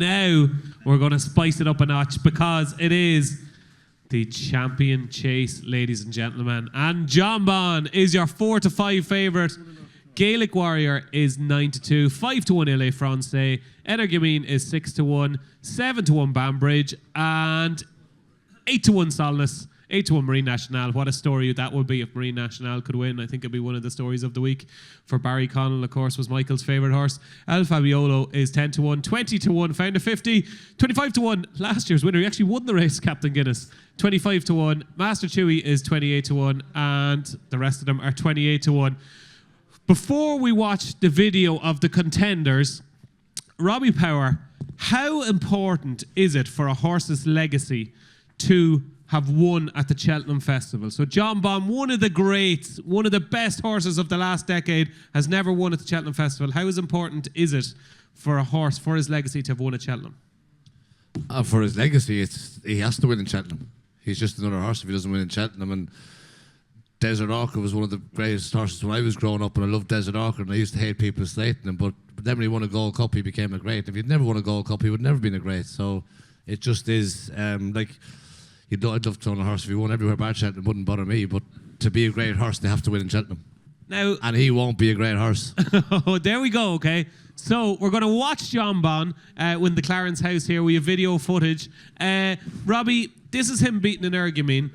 now we're going to spice it up a notch because it is the Champion Chase, ladies and gentlemen. And Jonbon is your 4-5 favourite. Gaelic Warrior is 9-2, 5-1 Ile Francais. Energumene is 6-1, 7-1 Banbridge, and 8-1 Solness, 8-1 Marine National. What a story that would be if Marine National could win. I think it'd be one of the stories of the week. For Barry Connell, of course, was Michael's favourite horse. El Fabiolo is 10-1, 20-1, Found a 50, 25-1. Last year's winner, he actually won the race, Captain Guinness. 25-1. Master Chewy is 28-1, and the rest of them are 28-1. Before we watch the video of the contenders, Robbie Power, how important is it for a horse's legacy to have won at the Cheltenham Festival? So Jonbon, one of the greats, one of the best horses of the last decade, has never won at the Cheltenham Festival. How important is it for a horse, for his legacy, to have won at Cheltenham? For his legacy, he has to win in Cheltenham. He's just another horse if he doesn't win in Cheltenham. And Desert Orca was one of the greatest horses when I was growing up, and I loved Desert Orca, and I used to hate people slating him, but then when he won a Gold Cup, he became a great. If he'd never won a Gold Cup, he would never been a great. So it just is, I'd love to own a horse if he won everywhere bar Cheltenham, it wouldn't bother me, but to be a great horse, they have to win in Cheltenham. Now, and he won't be a great horse. Oh, there we go, okay. So we're going to watch Jonbon win the Clarence House here. We have video footage. Robbie, this is him beating an Energumene.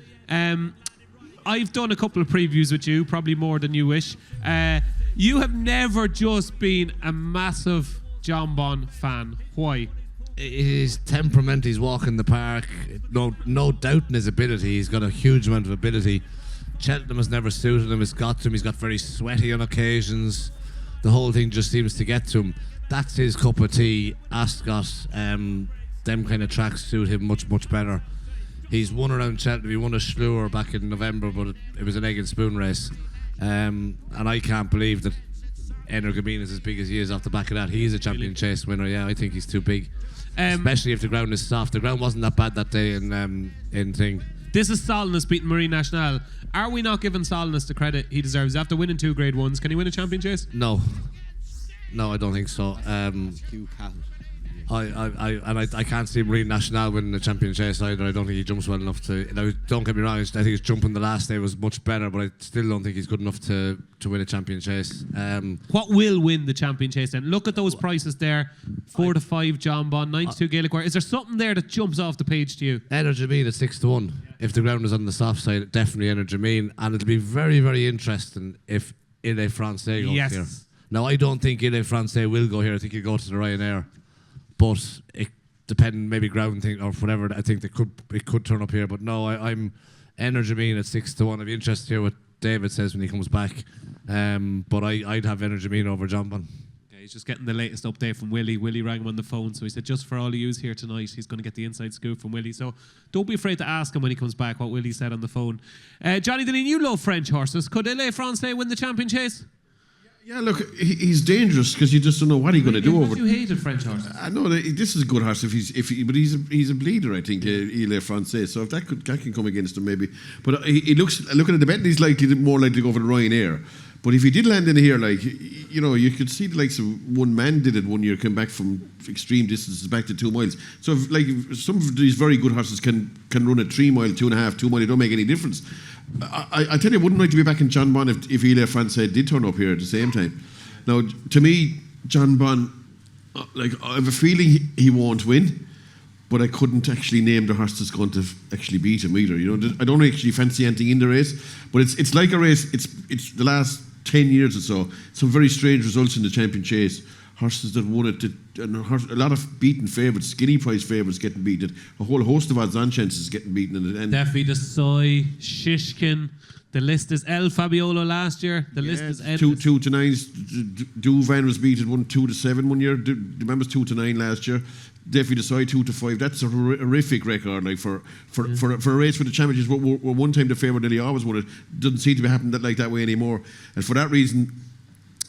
I've done a couple of previews with you, probably more than you wish. You have never just been a massive Jonbon fan. Why? His temperament, he's walking the park, no doubt in his ability. He's got a huge amount of ability. Cheltenham has never suited him. It's got to him. He's got very sweaty on occasions. The whole thing just seems to get to him. That's his cup of tea. Ascot, them kind of tracks suit him much, much better. He's won around Cheltenham. He won a Schluer back in November, but it was an egg and spoon race. And I can't believe that Energumene is as big as he is off the back of that. He's a Champion Chase winner. Yeah, I think he's too big. Especially if the ground is soft. The ground wasn't that bad that day in thing. This is Solness beating Marine National. Are we not giving Solness the credit he deserves? After winning 2 Grade 1s, can he win a Champion Chase? No, I don't think so. I can't see Marine National winning the Champion Chase either. I don't think he jumps well enough to. Now, don't get me wrong, I think his jumping the last day was much better, but I still don't think he's good enough to win a Champion Chase. What will win the Champion Chase then? Look at those prices there. 4-5 Jonbon, 9-2 Gaelic Warrior. Is there something there that jumps off the page to you? Energumene at 6-1. If the ground is on the soft side, definitely Energumene, and it'll be very, very interesting if Ile Francais goes here. Now, I don't think Ile Francais will go here. I think he'll go to the Ryanair. But it depending, maybe ground thing or whatever. I think it could turn up here. But no, I'm Energumene at 6-1. I'd be interested to hear what David says when he comes back. But I'd have Energumene over Jonbon. Yeah, he's just getting the latest update from Willie. Willie rang him on the phone, so he said just for all of you here tonight, he's going to get the inside scoop from Willie. So don't be afraid to ask him when he comes back what Willie said on the phone. Johnny Dineen, you love French horses. Could Ile Francais win the Champion Chase? Yeah, look, he's dangerous because you just don't know what he's going to do over. You hated French horses. I know this is a good horse but he's a bleeder, I think, Ile Francais. So if that can come against him, maybe. But he looks looking at the bet, he's more likely to go for the Ryanair. But if he did land in here, you could see the likes of one man did it one year, came back from extreme distances back to 2 miles. So if some of these very good horses can run a 3 mile, 2.5, 2 mile, it don't make any difference. I tell you, I wouldn't like to be back in Jonbon if Ile Francais did turn up here at the same time. Now, to me, Jonbon, I have a feeling he won't win, but I couldn't actually name the horse that's going to actually beat him either. I don't actually fancy anything in the race, but it's like a race. It's the last 10 years or so. Some very strange results in the Champion Chase. Horses that won it, and a lot of beaten favourites, skinny price favourites getting beaten. A whole host of odds-on chances getting beaten. And Defi, Desoy, Shishkin. The list is El Fabiolo last year. The list is endless. 2 to 9s. Duvan was beaten 2 to 7 one year. Remember 2 to 9 last year. Defi Desoy 2 to 5. That's a horrific record. For a race for the championships, where one time the favourite nearly always won it. Doesn't seem to be happening that way anymore. And for that reason,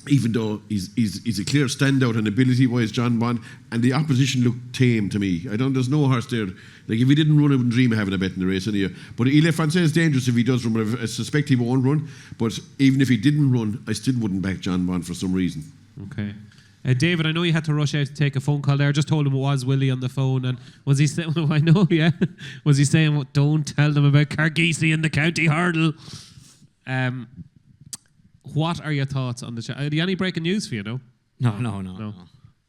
even though he's a clear standout and ability-wise, Jonbon, and the opposition looked tame to me. There's no horse there. If he didn't run, I wouldn't dream of having a bet in the race anyway. But Ile Francais is dangerous if he does run, but I suspect he won't run. But even if he didn't run, I still wouldn't back Jonbon for some reason. Okay. David, I know you had to rush out to take a phone call there. I just told him it was Willie on the phone, and was he saying? I know, yeah. Was he saying, well, "Don't tell them about Cargeesy in the county hurdle"? What are your thoughts on the? Are there any breaking news for you? No.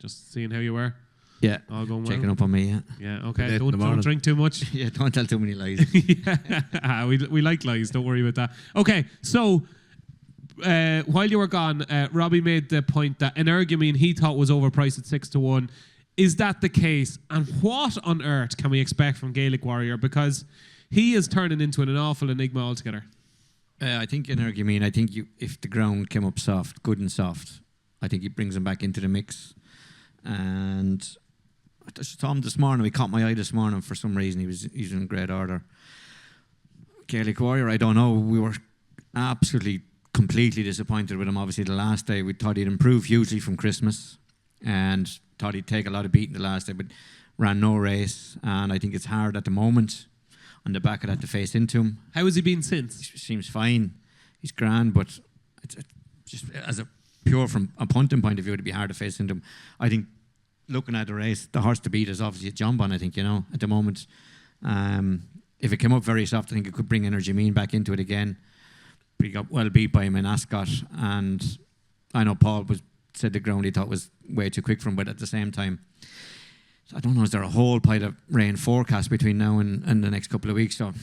Just seeing how you were. Yeah, all going well. Checking up on me. Yeah. Yeah. Okay. Don't drink too much. Yeah. Don't tell too many lies. Yeah. We like lies. Don't worry about that. Okay. So. While you were gone, Robbie made the point that energumene he thought was overpriced at 6-1. Is that the case? And what on earth can we expect from Gaelic Warrior? Because he is turning into an awful enigma altogether. I think energumene. I think if the ground came up soft, good and soft, I think he brings him back into the mix. And I just saw him this morning. He caught my eye this morning for some reason. He's in great order. Gaelic Warrior. I don't know. We were absolutely completely disappointed with him. Obviously, the last day we thought he'd improve hugely from Christmas, and thought he'd take a lot of beating the last day, but ran no race. And I think it's hard at the moment on the back of that to face into him. How has he been since? He seems fine. He's grand, but it's just as a pure from a punting point of view, it'd be hard to face into him. I think looking at the race, the horse to beat is obviously Jonbon. I think at the moment, if it came up very soft, I think it could bring energumene back into it again. But he got well beat by him in Ascot, and I know Paul said the ground he thought was way too quick for him, but at the same time, I don't know, is there a whole pile of rain forecast between now and the next couple of weeks? So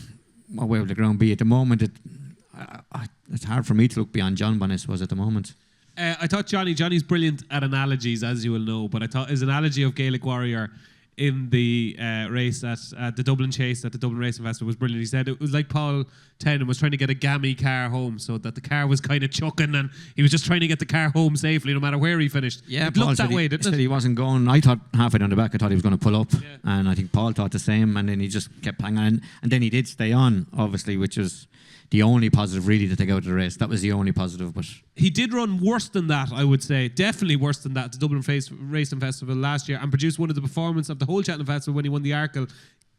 what way will the ground be? At the moment, it's hard for me to look beyond Jonbon, I suppose, at the moment. I thought Johnny's brilliant at analogies, as you will know, but I thought his analogy of Gaelic Warrior in the race at the Dublin Chase at the Dublin Racing Festival was brilliant. He said it was like Paul Townend was trying to get a gammy car home, so that the car was kind of chucking, and he was just trying to get the car home safely no matter where he finished. Yeah, it Paul looked that way, didn't it? Said he wasn't going. I thought halfway down the back, I thought he was going to pull up, and I think Paul thought the same, and then he just kept hanging on, and then he did stay on, obviously, which was the only positive really to take out of the race. That was the only positive, but he did run worse than that, I would say. Definitely worse than that at the Dublin Racing Festival last year, and produced one of the performances of the whole Cheltenham Festival when he won the Arkle.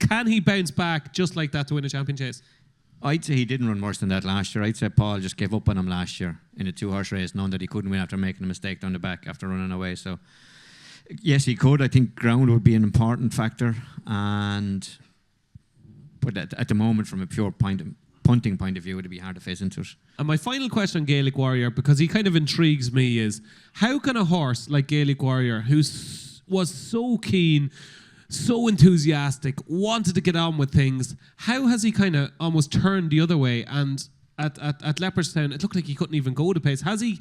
Can he bounce back just like that to win a champion chase? I'd say he didn't run worse than that last year. I'd say Paul just gave up on him last year in a 2-horse race, knowing that he couldn't win after making a mistake down the back after running away. So yes, he could. I think ground would be an important factor, but at the moment, from a pure punting point of view, it'd be hard to face into it. And my final question on Gaelic Warrior, because he kind of intrigues me, is how can a horse like Gaelic Warrior, who was so keen, so enthusiastic, wanted to get on with things, how has he kind of almost turned the other way? And at Leopardstown, it looked like he couldn't even go the pace. Has he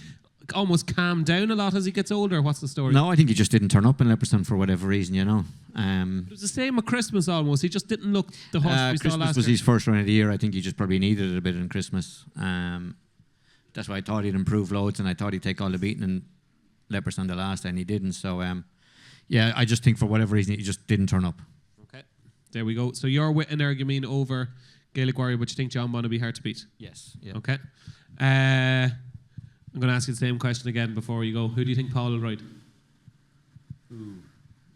almost calmed down a lot as he gets older? What's the story? No, I think he just didn't turn up in Leopardstown for whatever reason, It was the same at Christmas almost. He just didn't look the horse we saw Christmas last was year. his first run of the year. I think he just probably needed it a bit in Christmas. That's why I thought he'd improve loads, and I thought he'd take all the beating in Leopardstown the last time. He didn't. So, I just think for whatever reason, he just didn't turn up. Okay, there we go. So you're with energumene over Gaelic Warrior, but you think Jonbon will be hard to beat? Yes. Yeah. Okay. I'm going to ask you the same question again before you go. Who do you think Paul will ride?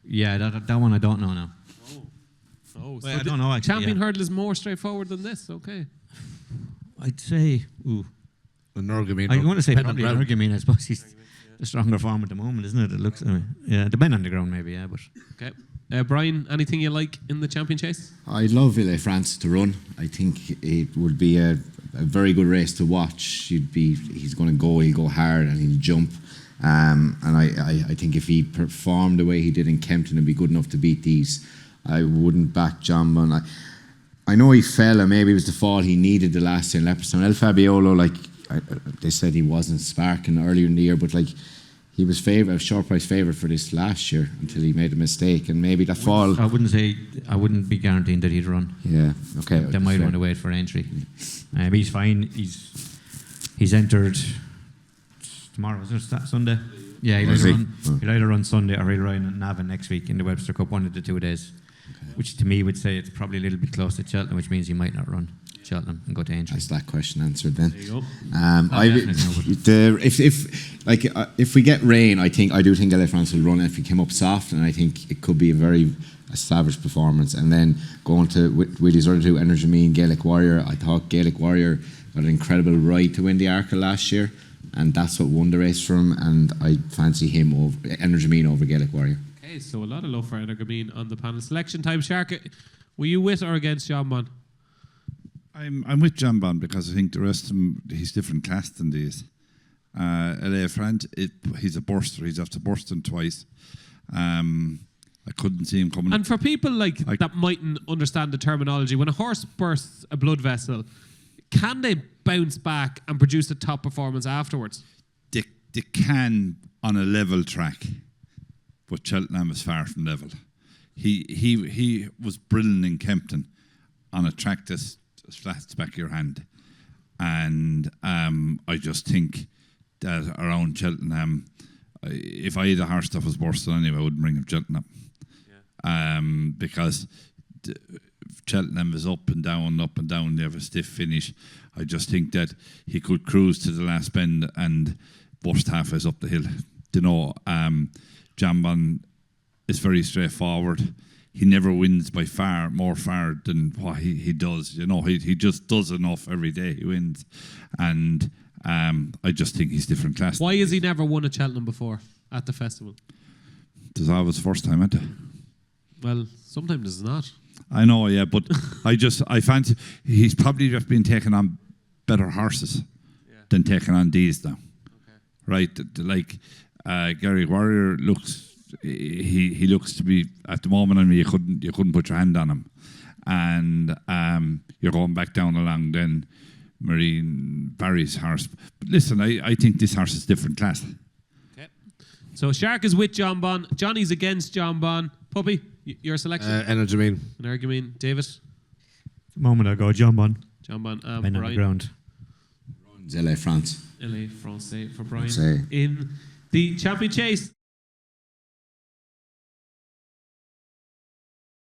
Yeah, that one I don't know now. Oh, Well, I don't know, actually, Champion yeah. hurdle is more straightforward than this. Okay. I'd say, Energumene. I want to say Ben probably Brown. Energumene. I suppose he's the stronger form at the moment, isn't it? It looks, the Ben on the ground maybe, yeah, but Okay. Brian, anything you like in the champion chase? I'd love Ile France to run. I think it would be a very good race to watch. He's going to go, he'll go hard and he'll jump. And I think if he performed the way he did in Kempton and be good enough to beat these, I wouldn't back Jonbon. I know he fell, and maybe it was the fall he needed the last year in Leopardstown. El Fabiolo, they said he wasn't sparking earlier in the year, but he was a short price favourite for this last year until he made a mistake, and maybe that fall. I wouldn't be guaranteeing that he'd run. Yeah, okay. They might want to wait for entry. He's fine. He's entered tomorrow. Is it Sunday? Yeah, he'll either run Sunday or he'll run Navan next week in the Webster Cup, one of the 2 days. Okay. Which to me would say it's probably a little bit close to Cheltenham, which means he might not run Cheltenham and go to entry. That's that question answered then. There you go. If we get rain, I do think Ile France will run if he came up soft, and I think it could be a very savage performance. And then going to Willie's other two, energumene, Gaelic Warrior. I thought Gaelic Warrior got an incredible ride to win the Arkle last year. and that's what won the race for him. And I fancy him over Energy over Gaelic Warrior. Okay, so a lot of love for Energamine on the panel. Selection time, Shark. Were you with or against Jonbon? I'm with Jonbon because I think the rest of him, he's different class than these. LA Front, he's a burster. He's after bursting twice. I couldn't see him coming. And for people that mightn't understand the terminology, when a horse bursts a blood vessel, can they bounce back and produce a top performance afterwards? They can on a level track, but Cheltenham is far from level. He was brilliant in Kempton on a track that's as flat as the back of your hand. And I just think that around Cheltenham, if I had a horse that was bursting anyway, I wouldn't bring him Cheltenham. Because Cheltenham is up and down. They have a stiff finish. I just think that he could cruise to the last bend and burst halfway up the hill. Jonbon is very straightforward. He never wins by more far than what he does. He just does enough every day. He wins, and I just think he's different class. Why has he never won at Cheltenham before at the festival? There's always first time, isn't it? Well, sometimes it's not. I know, yeah, but I fancy he's probably just been taking on better horses than taking on these now. Okay. Right? Like Gaelic Warrior looks, he looks to be at the moment. I mean, you couldn't put your hand on him, and you're going back down along then Marine Barry's horse. But listen, I think this horse is different class. Okay. So Shark is with Jonbon. Johnny's against Jonbon. Puppy, your selection? Energamine. David? The moment I go, Jonbon. Jonbon. Men on the ground. LA France. LA France for Bryan. Francais. In the champion chase.